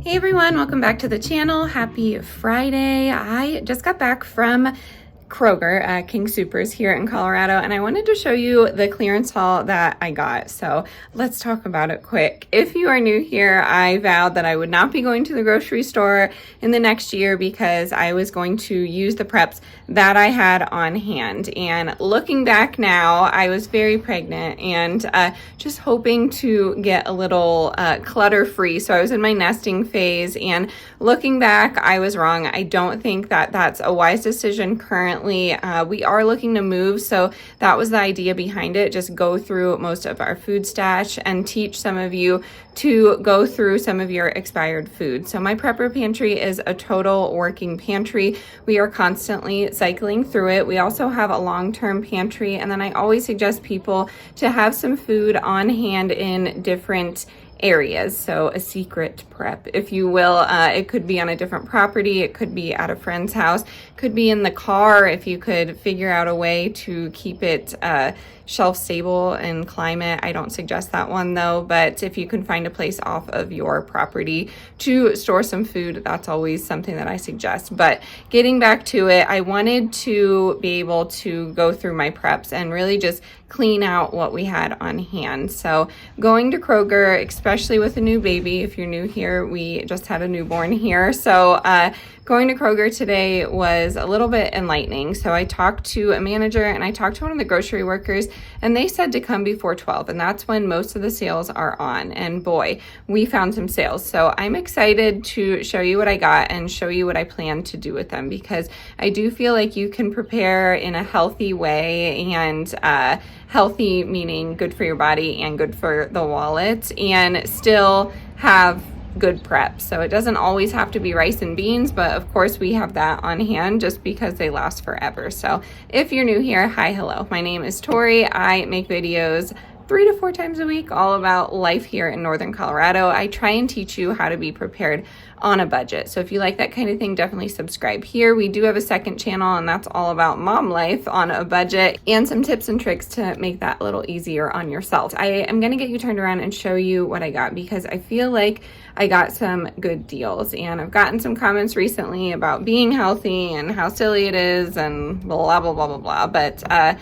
Hey everyone, welcome back to the channel. Happy Friday. I just got back from Kroger, King Soopers here in Colorado, and I wanted to show you the clearance haul that I got. So let's talk about it quick. If you are new here, I vowed that I would not be going to the grocery store in the next year because I was going to use the preps that I had on hand. And looking back now, I was very pregnant and just hoping to get a little clutter-free. So I was in my nesting phase, and looking back, I was wrong. I don't think that that's a wise decision currently. We are looking to move, so that was the idea behind it. Just go through most of our food stash and teach some of you to go through some of your expired food. So my prepper pantry is a total working pantry. We are constantly cycling through it. We also have a long-term pantry, and then I always suggest people to have some food on hand in different areas. So a secret prep, if you will. It could be on a different property, it could be at a friend's house, could be in the car if you could figure out a way to keep it shelf stable and climate. I don't suggest that one though, but if you can find a place off of your property to store some food, that's always something that I suggest. But getting back to it, I wanted to be able to go through my preps and really just clean out what we had on hand. So going to Kroger, especially with a new baby, if you're new here, we just had a newborn here. So going to Kroger today was a little bit enlightening. So I talked to a manager and I talked to one of the grocery workers, and they said to come before 12, and that's when most of the sales are on. And boy, we found some sales. So I'm excited to show you what I got and show you what I plan to do with them, because I do feel like you can prepare in a healthy way, and healthy meaning good for your body and good for the wallet, and still have good prep. So it doesn't always have to be rice and beans, but of course we have that on hand just because they last forever. So if you're new here, hi, hello. My name is Tori. I make videos 3 to 4 times a week all about life here in Northern Colorado. I try and teach you how to be prepared on a budget. So if you like that kind of thing, definitely subscribe here. We do have a second channel, and that's all about mom life on a budget and some tips and tricks to make that a little easier on yourself. I am going to get you turned around and show you what I got, because I feel like I got some good deals, and I've gotten some comments recently about being healthy and how silly it is and blah, blah, blah, blah, blah. But I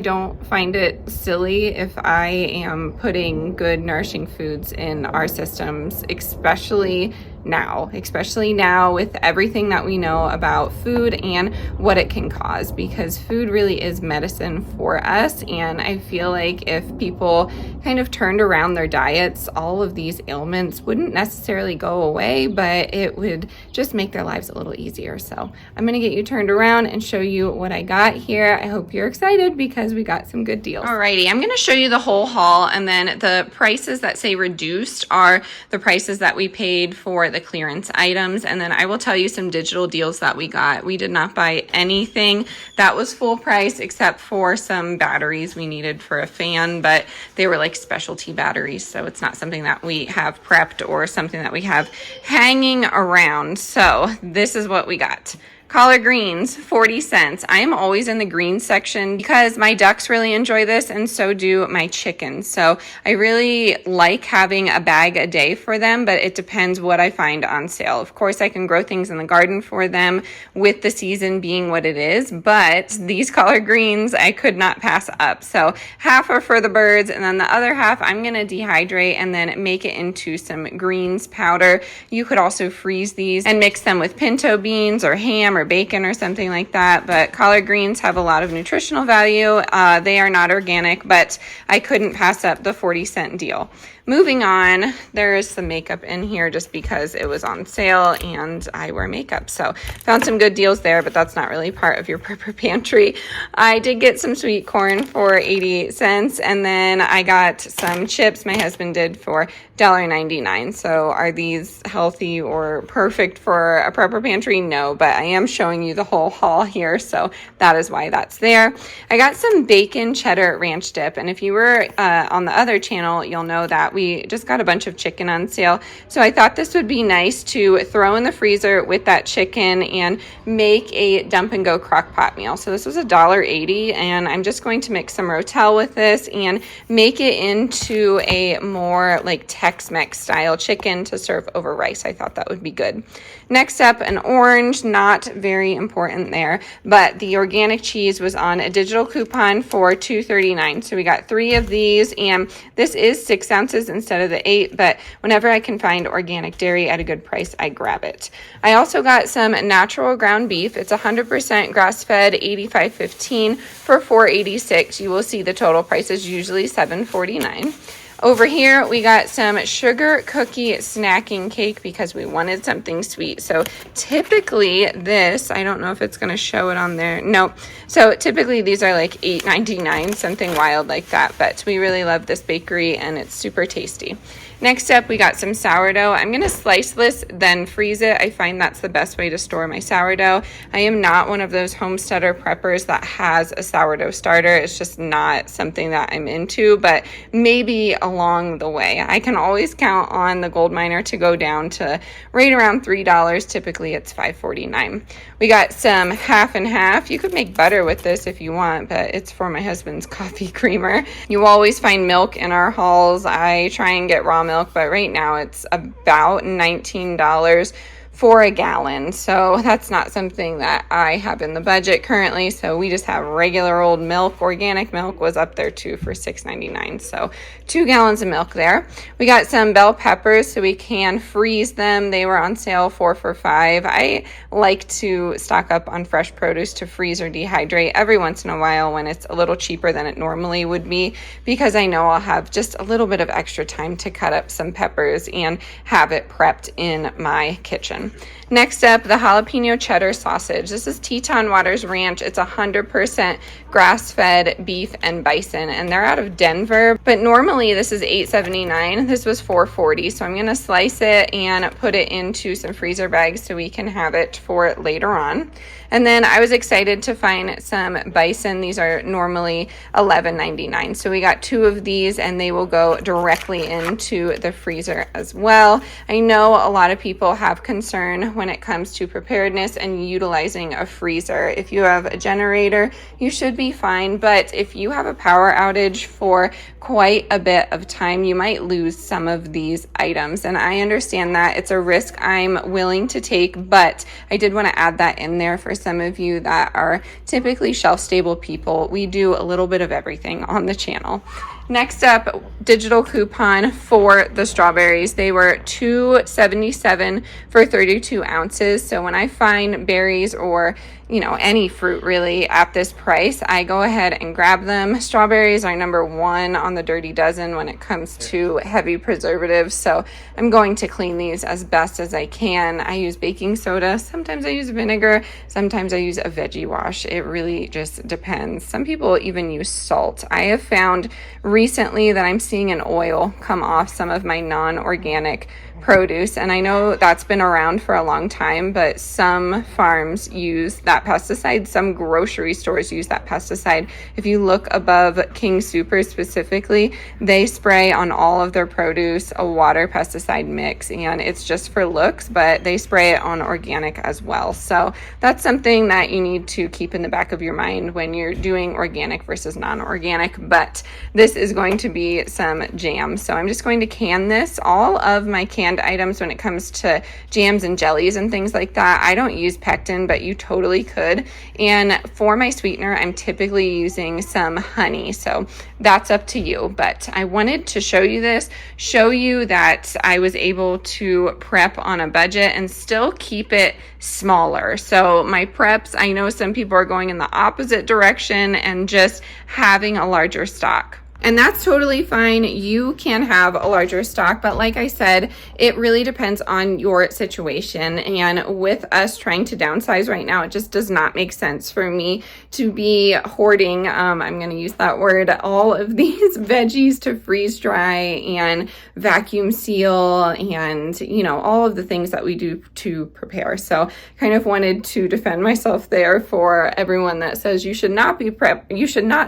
don't find it silly if I am putting good nourishing foods in our systems, especially now with everything that we know about food and what it can cause, because food really is medicine for us. And I feel like if people kind of turned around their diets, all of these ailments wouldn't necessarily go away, but it would just make their lives a little easier. So I'm going to get you turned around and show you what I got here. I hope you're excited because we got some good deals. Alrighty, I'm going to show you the whole haul, and then the prices that say reduced are the prices that we paid for the clearance items, and then I will tell you some digital deals that we got. We did not buy anything that was full price except for some batteries we needed for a fan, but they were like specialty batteries, so it's not something that we have prepped or something that we have hanging around. So this is what we got. Collard greens, 40 cents. I am always in the green section because my ducks really enjoy this, and so do my chickens. So I really like having a bag a day for them, but it depends what I find on sale. Of course, I can grow things in the garden for them with the season being what it is, but these collard greens I could not pass up. So half are for the birds, and then the other half I'm going to dehydrate and then make it into some greens powder. You could also freeze these and mix them with pinto beans or ham or bacon or something like that. But collard greens have a lot of nutritional value. They are not organic, but I couldn't pass up the 40-cent deal. Moving on, there is some makeup in here just because it was on sale and I wear makeup. So found some good deals there, but that's not really part of your prepper pantry. I did get some sweet corn for 88 cents, and then I got some chips my husband did for $1.99. So are these healthy or perfect for a prepper pantry? No, but I am showing you the whole haul here, so that is why that's there. I got some bacon cheddar ranch dip, and if you were on the other channel, you'll know that we just got a bunch of chicken on sale. So I thought this would be nice to throw in the freezer with that chicken and make a dump and go crock pot meal. So this was $1.80, and I'm just going to mix some rotel with this and make it into a more like Tex-Mex style chicken to serve over rice. I thought that would be good. Next up, an orange, not very important there, but the organic cheese was on a digital coupon for $2.39. So we got 3 of these, and this is 6 ounces instead of the 8, but whenever I can find organic dairy at a good price, I grab it. I also got some natural ground beef. It's 100% grass-fed, 85.15 for $4.86. You will see the total price is usually $7.49. Over here, we got some sugar cookie snacking cake because we wanted something sweet. So typically this, I don't know if it's going to show it on there. No. So typically these are like $8.99, something wild like that. But we really love this bakery and it's super tasty. Next up, we got some sourdough. I'm going to slice this, then freeze it. I find that's the best way to store my sourdough. I am not one of those homesteader preppers that has a sourdough starter. It's just not something that I'm into, but maybe along the way. I can always count on the gold miner to go down to right around $3. Typically, it's $5.49. We got some half and half. You could make butter with this if you want, but it's for my husband's coffee creamer. You always find milk in our hauls. I try and get raw milk, but right now it's about $19 for a gallon. So that's not something that I have in the budget currently. So we just have regular old milk. Organic milk was up there too for $6.99. So 2 gallons of milk there. We got some bell peppers so we can freeze them. They were on sale 4 for $5. I like to stock up on fresh produce to freeze or dehydrate every once in a while when it's a little cheaper than it normally would be, because I know I'll have just a little bit of extra time to cut up some peppers and have it prepped in my kitchen. Next up, the jalapeno cheddar sausage. This is Teton Waters Ranch. It's 100% grass-fed beef and bison, and they're out of Denver, but normally this is $8.79. This was $4.40, so I'm going to slice it and put it into some freezer bags so we can have it for later on. And then I was excited to find some bison. These are normally $11.99. So we got 2 of these and they will go directly into the freezer as well. I know a lot of people have concern when it comes to preparedness and utilizing a freezer. If you have a generator, you should be fine. But if you have a power outage for quite a bit of time, you might lose some of these items. And I understand that it's a risk I'm willing to take, but I did want to add that in there for some of you that are typically shelf-stable people. We do a little bit of everything on the channel. Next up, digital coupon for the strawberries. They were $2.77 for 32 ounces. So when I find berries or any fruit really at this price, I go ahead and grab them. Strawberries are number 1 on the dirty dozen when it comes to heavy preservatives. So I'm going to clean these as best as I can. I use baking soda. Sometimes I use vinegar. Sometimes I use a veggie wash. It really just depends. Some people even use salt. I have found recently that I'm seeing an oil come off some of my non-organic produce, and I know that's been around for a long time, but some farms use that pesticide. Some grocery stores use that pesticide. If you look above King Soopers specifically, they spray on all of their produce a water pesticide mix, and it's just for looks, but they spray it on organic as well. So that's something that you need to keep in the back of your mind when you're doing organic versus non-organic. But this is going to be some jam, so I'm just going to can this. All of my canned items when it comes to jams and jellies and things like that, I don't use pectin, but you totally could. And for my sweetener, I'm typically using some honey, so that's up to you. But I wanted to show you this, show you that I was able to prep on a budget and still keep it smaller. So my preps, I know some people are going in the opposite direction and just having a larger stock. And that's totally fine. You can have a larger stock, but like I said, it really depends on your situation. And with us trying to downsize right now, it just does not make sense for me to be hoarding, I'm going to use that word, all of these veggies to freeze dry and vacuum seal and, you know, all of the things that we do to prepare. So kind of wanted to defend myself there for everyone that says you should not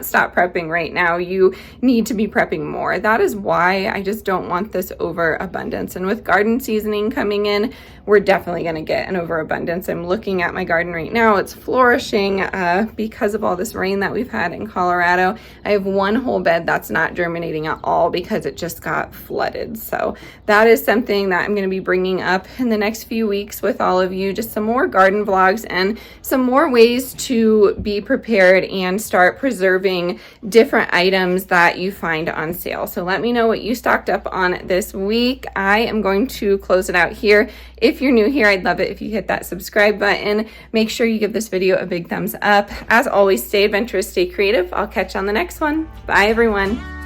stop prepping right now. You need to be prepping more. That is why I just don't want this overabundance. And with garden seasoning coming in, we're definitely going to get an overabundance. I'm looking at my garden right now. It's flourishing because of all this rain that we've had in Colorado. I have one whole bed that's not germinating at all because it just got flooded. So that is something that I'm going to be bringing up in the next few weeks with all of you, just some more garden vlogs and some more ways to be prepared and start preserving different items that you find on sale. So let me know what you stocked up on this week. I am going to close it out here. If you're new here, I'd love it if you hit that subscribe button. Make sure you give this video a big thumbs up. As always, stay adventurous, stay creative. I'll catch you on the next one. Bye, everyone.